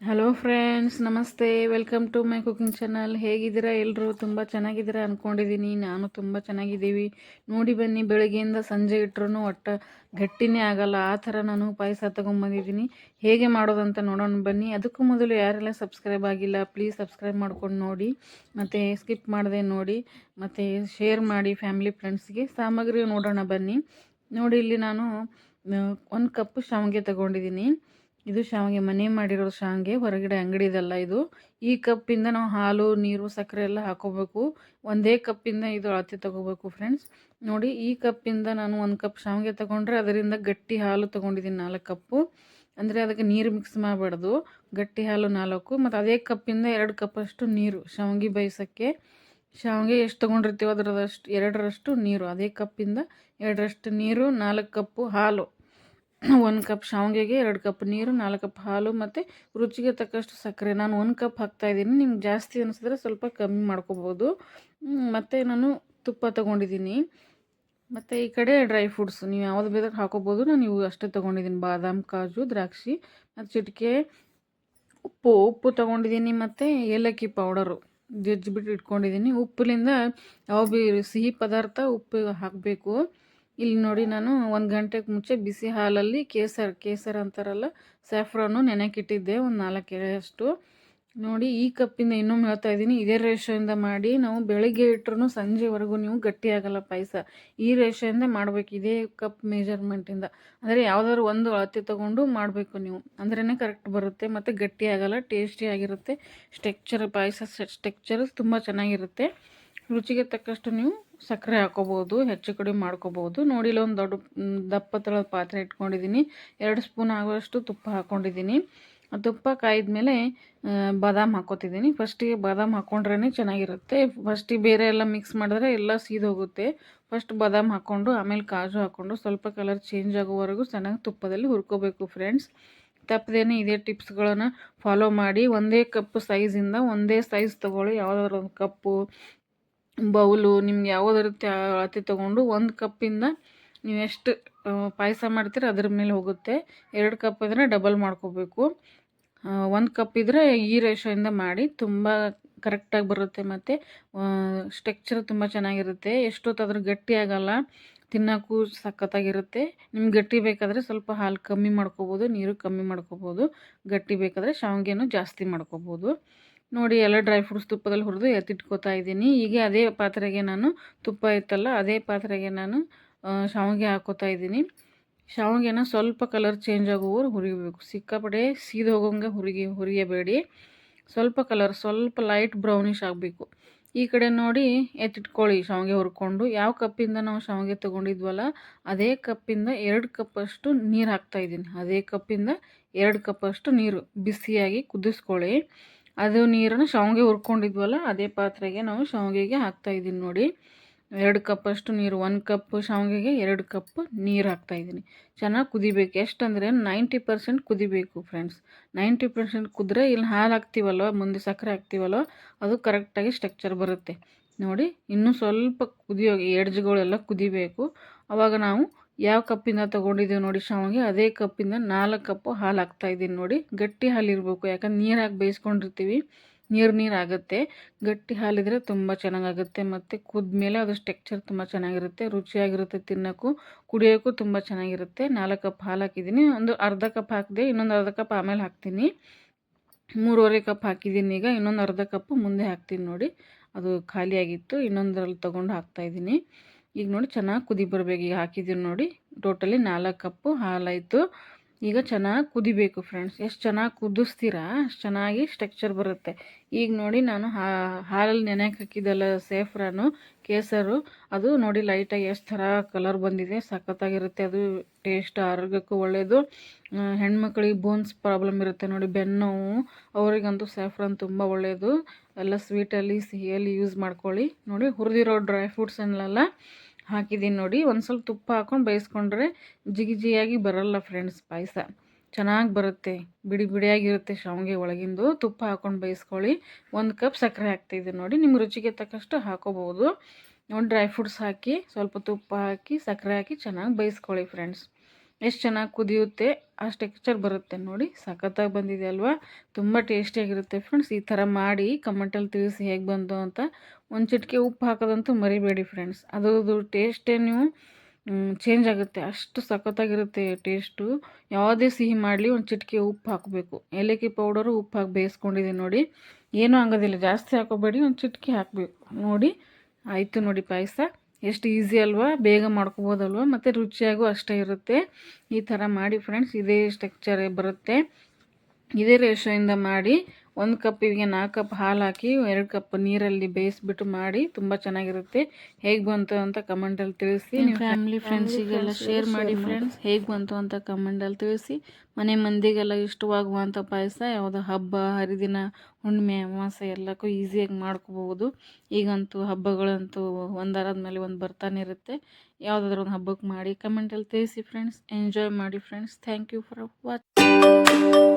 Hello friends, ನಮಸ್ತೆ. Welcome to my cooking channel. ಹೇಗಿದ್ದೀರಾ ಎಲ್ಲರೂ? ತುಂಬ ಚೆನ್ನಾಗಿದ್ದೀರಾ ಅಂದ್ಕೊಂಡಿದ್ದೀನಿ. ನಾನು ತುಂಬ ಚೆನ್ನಾಗಿದ್ದೀವಿ. ನೋಡಿ ಬನ್ನಿ, ಬೆಳಗ್ಗೆಯಿಂದ ಸಂಜೆ ಇಟ್ಟರು ಒಟ್ಟು ಗಟ್ಟಿನೇ ಆಗಲ್ಲ, ಆ ಥರ ನಾನು ಪಾಯಸ ತೊಗೊಂಬಂದಿದ್ದೀನಿ. ಹೇಗೆ ಮಾಡೋದಂತ ನೋಡೋಣ ಬನ್ನಿ. ಅದಕ್ಕೂ ಮೊದಲು ಯಾರೆಲ್ಲ ಸಬ್ಸ್ಕ್ರೈಬ್ ಆಗಿಲ್ಲ, ಪ್ಲೀಸ್ ಸಬ್ಸ್ಕ್ರೈಬ್ ಮಾಡ್ಕೊಂಡು ನೋಡಿ, ಮತ್ತು ಸ್ಕಿಪ್ ಮಾಡದೆ ನೋಡಿ, ಮತ್ತು ಶೇರ್ ಮಾಡಿ ಫ್ಯಾಮಿಲಿ ಫ್ರೆಂಡ್ಸ್ಗೆ. ಸಾಮಗ್ರಿ ನೋಡೋಣ ಬನ್ನಿ. ನೋಡಿ, ಇಲ್ಲಿ ನಾನು 1 ಕಪ್ ಶಾವಿಗೆ ತೊಗೊಂಡಿದ್ದೀನಿ. ಇದು ಶಾವಿಗೆ, ಮನೆ ಮಾಡಿರೋ ಶಾವಿಗೆ, ಹೊರಗಡೆ ಅಂಗಡಿದಲ್ಲ ಇದು. ಈ ಕಪ್ಪಿಂದ ನಾವು ಹಾಲು, ನೀರು, ಸಕ್ಕರೆ ಎಲ್ಲ ಹಾಕೋಬೇಕು. ಒಂದೇ ಕಪ್ಪಿಂದ ಇದು ಅಳತೆ ತೊಗೋಬೇಕು ಫ್ರೆಂಡ್ಸ್. ನೋಡಿ, ಈ ಕಪ್ಪಿಂದ ನಾನು 1 ಕಪ್ ಶಾವಿಗೆ ತೊಗೊಂಡ್ರೆ ಅದರಿಂದ ಗಟ್ಟಿ ಹಾಲು ತೊಗೊಂಡಿದ್ದೀನಿ 4 ಕಪ್ಪು. ಅಂದರೆ ಅದಕ್ಕೆ ನೀರು ಮಿಕ್ಸ್ ಮಾಡಬಾರ್ದು. ಗಟ್ಟಿ ಹಾಲು 4, ಮತ್ತು ಅದೇ ಕಪ್ಪಿಂದ 2 ಕಪ್ಪಷ್ಟು ನೀರು ಶಾವಿಗೆ ಬೇಯಿಸೋಕ್ಕೆ. ಶಾವಿಗೆ ಎಷ್ಟು ತೊಗೊಂಡಿರ್ತೀವೋ ಅದರದಷ್ಟು 2ರಷ್ಟು ನೀರು, ಅದೇ ಕಪ್ಪಿಂದ 2ರಷ್ಟು ನೀರು, 4 ಕಪ್ಪು ಹಾಲು. 1 ಕಪ್ ಶಾವಿಗೆಗೆ 2 ಕಪ್ ನೀರು, 4 ಕಪ್ ಹಾಲು, ಮತ್ತು ರುಚಿಗೆ ತಕ್ಕಷ್ಟು ಸಕ್ಕರೆ. ನಾನು 1 ಕಪ್ ಹಾಕ್ತಾಯಿದ್ದೀನಿ. ನಿಮ್ಗೆ ಜಾಸ್ತಿ ಅನಿಸಿದ್ರೆ ಸ್ವಲ್ಪ ಕಮ್ಮಿ ಮಾಡ್ಕೋಬೋದು. ಮತ್ತು ನಾನು ತುಪ್ಪ ತೊಗೊಂಡಿದ್ದೀನಿ. ಮತ್ತು ಈ ಕಡೆ ಡ್ರೈ ಫ್ರೂಟ್ಸ್ ನೀವು ಯಾವುದು ಬೇಕಾದ್ರೂ ಹಾಕೋಬೋದು. ನಾನು ಇವು ಅಷ್ಟೇ ತೊಗೊಂಡಿದ್ದೀನಿ: ಬಾದಾಮ್, ಕಾಜು, ದ್ರಾಕ್ಷಿ, ಮತ್ತು ಚಿಟಿಕೆ ಉಪ್ಪು ತೊಗೊಂಡಿದ್ದೀನಿ, ಮತ್ತು ಏಲಕ್ಕಿ ಪೌಡರು ಜಜ್ಜಿಬಿಟ್ಟು ಇಟ್ಕೊಂಡಿದ್ದೀನಿ. ಉಪ್ಪಿನಿಂದ ಯಾವ ಭೀ ಸಿಹಿ ಪದಾರ್ಥ ಉಪ್ಪು ಹಾಕಬೇಕು. ಇಲ್ಲಿ ನೋಡಿ, ನಾನು 1 ಗಂಟೆಗೆ ಮುಂಚೆ ಬಿಸಿ ಹಾಲಲ್ಲಿ ಕೇಸರ್ ಅಂತಾರಲ್ಲ, ಸ್ಯಾಫ್ರಾನು ನೆನೆಕಿಟ್ಟಿದ್ದೆ, ಒಂದು 4 ಎಳೆಯಷ್ಟು. ನೋಡಿ, ಈ ಕಪ್ಪಿಂದ ಇನ್ನೊಮ್ಮೆ ಹೇಳ್ತಾ ಇದ್ದೀನಿ, ಇದೇ ರೇಷಿಯೋಯಿಂದ ಮಾಡಿ. ನಾವು ಬೆಳಿಗ್ಗೆ ಇಟ್ಟರು ಸಂಜೆವರೆಗೂ ನೀವು ಗಟ್ಟಿಯಾಗಲ್ಲ ಪಾಯಸ. ಈ ರೇಷಿಯೋಯಿಂದ ಮಾಡಬೇಕು, ಇದೇ ಕಪ್ ಮೆಜರ್ಮೆಂಟಿಂದ. ಅಂದರೆ ಯಾವುದಾದ್ರು ಒಂದು ಅಳತೆ ತೊಗೊಂಡು ಮಾಡಬೇಕು ನೀವು, ಅಂದ್ರೇ ಕರೆಕ್ಟ್ ಬರುತ್ತೆ, ಮತ್ತು ಗಟ್ಟಿಯಾಗಲ್ಲ, ಟೇಸ್ಟಿಯಾಗಿರುತ್ತೆ. ಪಾಯಸ ಸ್ಟ್ರಕ್ಚರ್ ತುಂಬ ಚೆನ್ನಾಗಿರುತ್ತೆ. ರುಚಿಗೆ ತಕ್ಕಷ್ಟು ನೀವು ಸಕ್ಕರೆ ಹಾಕೋಬೋದು, ಹೆಚ್ಚು ಕಡಿಮೆ ಮಾಡ್ಕೋಬೋದು. ನೋಡಿ, ಇಲ್ಲಿ ಒಂದು ದೊಡ್ಡ ದಪ್ಪ ತಳದ ಪಾತ್ರೆ ಇಟ್ಕೊಂಡಿದ್ದೀನಿ. 2 ಸ್ಪೂನ್ ಆಗುವಷ್ಟು ತುಪ್ಪ ಹಾಕ್ಕೊಂಡಿದ್ದೀನಿ. ತುಪ್ಪ ಕಾಯ್ದ ಮೇಲೆ ಬಾದಾಮ್ ಹಾಕ್ಕೋತಿದ್ದೀನಿ. ಫಸ್ಟಿಗೆ ಬಾದಾಮ್ ಹಾಕ್ಕೊಂಡ್ರೇ ಚೆನ್ನಾಗಿರುತ್ತೆ. ಫಸ್ಟಿಗೆ ಬೇರೆ ಎಲ್ಲ ಮಿಕ್ಸ್ ಮಾಡಿದ್ರೆ ಎಲ್ಲ ಸೀದೋಗುತ್ತೆ. ಫಸ್ಟ್ ಬಾದಾಮ್ ಹಾಕ್ಕೊಂಡು ಆಮೇಲೆ ಕಾಜು ಹಾಕ್ಕೊಂಡು ಸ್ವಲ್ಪ ಕಲರ್ ಚೇಂಜ್ ಆಗೋವರೆಗೂ ಚೆನ್ನಾಗಿ ತುಪ್ಪದಲ್ಲಿ ಹುರ್ಕೋಬೇಕು ಫ್ರೆಂಡ್ಸ್. ತಪ್ಪದೇನೆ ಇದೇ ಟಿಪ್ಸ್ಗಳನ್ನು ಫಾಲೋ ಮಾಡಿ. ಒಂದೇ ಕಪ್ ಸೈಜಿಂದ ಒಂದೇ ಸೈಜ್ ತೊಗೊಳ್ಳಿ. ಯಾವುದಾದ್ರು ಒಂದು ಕಪ್ಪು, ಬೌಲು, ನಿಮ್ಗೆ ಯಾವುದಾದ್ರು ಅಳತೆ ತೊಗೊಂಡು 1 ಕಪ್ಪಿಂದ ನೀವು ಎಷ್ಟು ಪಾಯಸ ಮಾಡ್ತೀರ ಅದ್ರ ಮೇಲೆ ಹೋಗುತ್ತೆ. 2 ಕಪ್ ಅಂದರೆ ಡಬಲ್ ಮಾಡ್ಕೋಬೇಕು. 1 ಕಪ್ ಇದ್ದರೆ ಈ ರೇಷಿಯೋಯಿಂದ ಮಾಡಿ, ತುಂಬ ಕರೆಕ್ಟಾಗಿ ಬರುತ್ತೆ, ಮತ್ತು ಸ್ಟ್ರಕ್ಚರ್ ತುಂಬ ಚೆನ್ನಾಗಿರುತ್ತೆ. ಎಷ್ಟೊತ್ತಾದರೂ ಗಟ್ಟಿ ಆಗಲ್ಲ, ತಿನ್ನೋಕ್ಕೂ ಸಖತ್ತಾಗಿರುತ್ತೆ. ನಿಮ್ಗೆ ಗಟ್ಟಿ ಬೇಕಾದರೆ ಸ್ವಲ್ಪ ಹಾಲು ಕಮ್ಮಿ ಮಾಡ್ಕೋಬೋದು, ನೀರು ಕಮ್ಮಿ ಮಾಡ್ಕೋಬೋದು. ಗಟ್ಟಿ ಬೇಕಾದರೆ ಶಾವಿಗೆನೂ ಜಾಸ್ತಿ ಮಾಡ್ಕೋಬೋದು. ನೋಡಿ, ಎಲ್ಲ ಡ್ರೈ ಫ್ರೂಟ್ಸ್ ತುಪ್ಪದಲ್ಲಿ ಹುರಿದು ಎತ್ತಿಟ್ಕೋತಾ ಇದ್ದೀನಿ. ಈಗ ಅದೇ ಪಾತ್ರೆಗೆ ನಾನು ತುಪ್ಪ ಇತ್ತಲ್ಲ, ಅದೇ ಪಾತ್ರೆಗೆ ನಾನು ಶಾವಿಗೆ ಹಾಕ್ಕೋತಾ ಇದ್ದೀನಿ. ಶಾವಿಗೆನ ಸ್ವಲ್ಪ ಕಲರ್ ಚೇಂಜ್ ಆಗೋವರೆಗೂ ಹುರಿಬೇಕು. ಸಿಕ್ಕಾಪಟ್ಟೆ ಸೀದು ಹೋಗೋಂಗೆ ಹುರಿಯಬೇಡಿ. ಸ್ವಲ್ಪ ಲೈಟ್ ಬ್ರೌನಿಷ್ ಆಗಬೇಕು. ಈ ಕಡೆ ನೋಡಿ, ಎತ್ತಿಟ್ಕೊಳ್ಳಿ ಶಾವಿಗೆ ಹುರ್ಕೊಂಡು. ಯಾವ ಕಪ್ಪಿಂದ ನಾವು ಶಾವಿಗೆ ತೊಗೊಂಡಿದ್ವಲ್ಲ, ಅದೇ ಕಪ್ಪಿಂದ 2 ಕಪ್ಪಷ್ಟು ನೀರು ಹಾಕ್ತಾಯಿದ್ದೀನಿ. ಅದೇ ಕಪ್ಪಿಂದ 2 ಕಪ್ಪಷ್ಟು ನೀರು ಬಿಸಿಯಾಗಿ ಕುದಿಸ್ಕೊಳ್ಳಿ. ಅದು ನೀರನ್ನು ಶಾವಿಗೆ ಹುರ್ಕೊಂಡಿದ್ವಲ್ಲ ಅದೇ ಪಾತ್ರೆಗೆ ನಾವು ಶಾವಿಗೆಗೆ ಹಾಕ್ತಾಯಿದ್ದೀನಿ. ನೋಡಿ, 2 ಕಪ್ಪಷ್ಟು ನೀರು. 1 ಕಪ್ ಶಾವಿಗೆಗೆ 2 ಕಪ್ ನೀರು ಹಾಕ್ತಾಯಿದ್ದೀನಿ. ಚೆನ್ನಾಗಿ ಕುದಿಬೇಕು. ಎಷ್ಟಂದರೆ 90% ಕುದಿಬೇಕು ಫ್ರೆಂಡ್ಸ್. 90% ಕುದ್ರೆ ಇಲ್ಲಿ ಹಾಲು ಹಾಕ್ತೀವಲ್ವ, ಮುಂದೆ ಸಕ್ಕರೆ ಹಾಕ್ತೀವಲ್ವ, ಅದು ಕರೆಕ್ಟಾಗಿ ಸ್ಟ್ರಕ್ಚರ್ ಬರುತ್ತೆ. ನೋಡಿ, ಇನ್ನೂ ಸ್ವಲ್ಪ ಎಡ್ಜ್ಗಳೆಲ್ಲ ಕುದಿಬೇಕು. ಆವಾಗ ನಾವು ಯಾವ ಕಪ್ಪಿಂದ ತೊಗೊಂಡಿದ್ದೀವಿ ನೋಡಿ ಶಾವಿಗೆ, ಅದೇ ಕಪ್ಪಿಂದ 4 ಕಪ್ಪು ಹಾಲು ಹಾಕ್ತಾಯಿದ್ದೀನಿ. ನೋಡಿ, ಗಟ್ಟಿ ಹಾಲು ಇರಬೇಕು, ಯಾಕಂದ್ರೆ ನೀರು ಹಾಕಿ ಬೇಯಿಸ್ಕೊಂಡಿರ್ತೀವಿ, ನೀರು ಆಗುತ್ತೆ. ಗಟ್ಟಿ ಹಾಲಿದ್ರೆ ತುಂಬ ಚೆನ್ನಾಗಾಗುತ್ತೆ, ಮತ್ತು ಕುದ್ಮೇಲೆ ಅದು ಸ್ಟ್ರಕ್ಚರ್ ತುಂಬ ಚೆನ್ನಾಗಿರುತ್ತೆ, ರುಚಿಯಾಗಿರುತ್ತೆ, ತಿನ್ನೋಕ್ಕೂ ಕುಡಿಯೋಕ್ಕೂ ತುಂಬ ಚೆನ್ನಾಗಿರುತ್ತೆ. 4 ಕಪ್ ಹಾಲು ಹಾಕಿದ್ದೀನಿ. ಒಂದು ಅರ್ಧ ಕಪ್ ಹಾಕಿದೆ, ಇನ್ನೊಂದು ಅರ್ಧ ಕಪ್ ಆಮೇಲೆ ಹಾಕ್ತೀನಿ. 3.5 ಕಪ್ ಹಾಕಿದ್ದೀನಿ. ಈಗ ಇನ್ನೊಂದು ಅರ್ಧ ಕಪ್ಪು ಮುಂದೆ ಹಾಕ್ತೀನಿ. ನೋಡಿ, ಅದು ಖಾಲಿಯಾಗಿತ್ತು, ಇನ್ನೊಂದರಲ್ಲಿ ತೊಗೊಂಡು ಹಾಕ್ತಾಯಿದ್ದೀನಿ. ಈಗ ನೋಡಿ, ಚೆನ್ನಾಗಿ ಕುದಿ ಬರಬೇಕು. ಈಗ ಹಾಕಿದ್ದೀನಿ ನೋಡಿ, ಟೋಟಲಿ 4 ಕಪ್ಪು ಹಾಲಾಯಿತು. ಈಗ ಚೆನ್ನಾಗಿ ಕುದಿಬೇಕು ಫ್ರೆಂಡ್ಸ್. ಎಷ್ಟು ಚೆನ್ನಾಗಿ ಕುದಿಸ್ತೀರಾ ಅಷ್ಟು ಚೆನ್ನಾಗಿ ಸ್ಟ್ರಕ್ಚರ್ ಬರುತ್ತೆ. ಈಗ ನೋಡಿ, ನಾನು ಹಾಲಲ್ಲಿ ನೆನೆಯಕ್ಕೆ ಹಾಕಿದ್ದೆಲ್ಲ ಸೇಫ್ರಾನು, ಕೇಸರು, ಅದು ನೋಡಿ ಲೈಟಾಗಿ ಎಷ್ಟು ಥರ ಕಲರ್ ಬಂದಿದೆ, ಸಖತ್ತಾಗಿರುತ್ತೆ. ಅದು ಟೇಸ್ಟ್ ಆರೋಗ್ಯಕ್ಕೂ ಒಳ್ಳೆಯದು. ಹೆಣ್ಮಕ್ಳಿಗೆ ಬೋನ್ಸ್ ಪ್ರಾಬ್ಲಮ್ ಇರುತ್ತೆ ನೋಡಿ, ಬೆನ್ನೋವು, ಅವರಿಗಂತೂ ಸ್ಯಾಫ್ರಾನ್ ತುಂಬ ಒಳ್ಳೆಯದು. ಎಲ್ಲ ಸ್ವೀಟಲ್ಲಿ, ಸಿಹಿಯಲ್ಲಿ ಯೂಸ್ ಮಾಡ್ಕೊಳ್ಳಿ. ನೋಡಿ, ಹುರಿದಿರೋ ಡ್ರೈ ಫ್ರೂಟ್ಸನ್ನೆಲ್ಲ ಹಾಕಿದ್ದೀನಿ. ನೋಡಿ, ಒಂದು ಸ್ವಲ್ಪ ತುಪ್ಪ ಹಾಕ್ಕೊಂಡು ಬೇಯಿಸ್ಕೊಂಡ್ರೆ ಜಿಗಿಯಾಗಿ ಬರಲ್ಲ ಫ್ರೆಂಡ್ಸ್. ಪಾಯಸ ಚೆನ್ನಾಗಿ ಬರುತ್ತೆ, ಬಿಡಿಯಾಗಿರುತ್ತೆ ಶಾವಿಗೆ ಒಳಗಿಂದು. ತುಪ್ಪ ಹಾಕ್ಕೊಂಡು ಬೇಯಿಸ್ಕೊಳ್ಳಿ. 1 ಕಪ್ ಸಕ್ಕರೆ ಹಾಕ್ತಾಯಿದ್ದೀನಿ. ನೋಡಿ, ನಿಮ್ಮ ರುಚಿಗೆ ತಕ್ಕಷ್ಟು ಹಾಕೋಬೋದು. ನೋಡಿ, ಡ್ರೈ ಫ್ರೂಟ್ಸ್ ಹಾಕಿ, ಸ್ವಲ್ಪ ತುಪ್ಪ ಹಾಕಿ, ಸಕ್ಕರೆ ಹಾಕಿ ಚೆನ್ನಾಗಿ ಬೇಯಿಸ್ಕೊಳ್ಳಿ ಫ್ರೆಂಡ್ಸ್. ಎಷ್ಟು ಚೆನ್ನಾಗಿ ಕುದಿಯುತ್ತೆ ಅಷ್ಟು ಟೆಕ್ಸ್ಚರ್ ಬರುತ್ತೆ ನೋಡಿ. ಸಖತ್ತಾಗಿ ಬಂದಿದೆ ಅಲ್ವಾ? ತುಂಬ ಟೇಸ್ಟಿಯಾಗಿರುತ್ತೆ ಫ್ರೆಂಡ್ಸ್. ಈ ಥರ ಮಾಡಿ ಕಮೆಂಟಲ್ಲಿ ತಿಳಿಸಿ ಹೇಗೆ ಬಂತು ಅಂತ. ಒಂದು ಚಿಟಿಕೆ ಉಪ್ಪು ಹಾಕೋದಂತೂ ಮರಿಬೇಡಿ ಫ್ರೆಂಡ್ಸ್. ಅದರದ್ದು ಟೇಸ್ಟೇ ನೀವು ಚೇಂಜ್ ಆಗುತ್ತೆ, ಅಷ್ಟು ಸಖತ್ತಾಗಿರುತ್ತೆ ಟೇಸ್ಟು. ಯಾವುದೇ ಸಿಹಿ ಮಾಡಲಿ ಒಂದು ಚಿಟಿಕೆ ಉಪ್ಪು ಹಾಕಬೇಕು. ಏಲಕ್ಕಿ ಪೌಡರು ಉಪ್ಪು ಹಾಕಿ ಬೇಯಿಸ್ಕೊಂಡಿದ್ದೀನಿ ನೋಡಿ. ಏನೂ ಆಗೋದಿಲ್ಲ, ಜಾಸ್ತಿ ಹಾಕೋಬೇಡಿ, ಒಂದು ಚಿಟಿಕೆ ಹಾಕಬೇಕು ನೋಡಿ. ಆಯಿತು ನೋಡಿ ಪಾಯಸ. ಎಷ್ಟು ಈಸಿ ಅಲ್ವಾ? ಬೇಗ ಮಾಡ್ಕೋಬೋದಲ್ವ? ಮತ್ತು ರುಚಿಯಾಗೂ ಅಷ್ಟೇ ಇರುತ್ತೆ. ಈ ಥರ ಮಾಡಿ ಫ್ರೆಂಡ್ಸ್. ಇದೇ ಟೆಕ್ಸ್ಚರ್ ಬರುತ್ತೆ. ಇದೇ ರೇಷಿಯೋಯಿಂದ ಮಾಡಿ. 1 ಕಪ್ಪಿಗೆ 4 ಕಪ್ ಹಾಲು ಹಾಕಿ 2 ಕಪ್ ನೀರಲ್ಲಿ ಬೇಯಿಸ್ಬಿಟ್ಟು ಮಾಡಿ. ತುಂಬ ಚೆನ್ನಾಗಿರುತ್ತೆ. ಹೇಗೆ ಬಂತು ಅಂತ ಕಮೆಂಟಲ್ಲಿ ತಿಳಿಸಿ. ನಿಮ್ಮ ಫ್ಯಾಮಿಲಿ ಫ್ರೆಂಡ್ಸಿಗೆಲ್ಲ ಶೇರ್ ಮಾಡಿ ಫ್ರೆಂಡ್ಸ್. ಹೇಗೆ ಬಂತು ಅಂತ ಕಮೆಂಟಲ್ಲಿ ತಿಳಿಸಿ. ಮನೆ ಮಂದಿಗೆಲ್ಲ ಇಷ್ಟವಾಗುವಂಥ ಪಾಯಸ. ಯಾವುದೋ ಹಬ್ಬ ಹರಿದಿನ ಹುಣ್ಣಿಮೆ ಅಮಾವಾಸ್ಯೆ ಎಲ್ಲಕ್ಕೂ ಈಸಿಯಾಗಿ ಮಾಡ್ಕೋಬೋದು. ಈಗಂತೂ ಹಬ್ಬಗಳಂತೂ ಒಂದರಾದ್ಮೇಲೆ ಒಂದು ಬರ್ತಾನೆ ಇರುತ್ತೆ. ಯಾವುದಾದ್ರೂ ಒಂದು ಹಬ್ಬಕ್ಕೆ ಮಾಡಿ ಕಮೆಂಟಲ್ಲಿ ತಿಳಿಸಿ ಫ್ರೆಂಡ್ಸ್. ಎಂಜಾಯ್ ಮಾಡಿ friends. Thank you for watching.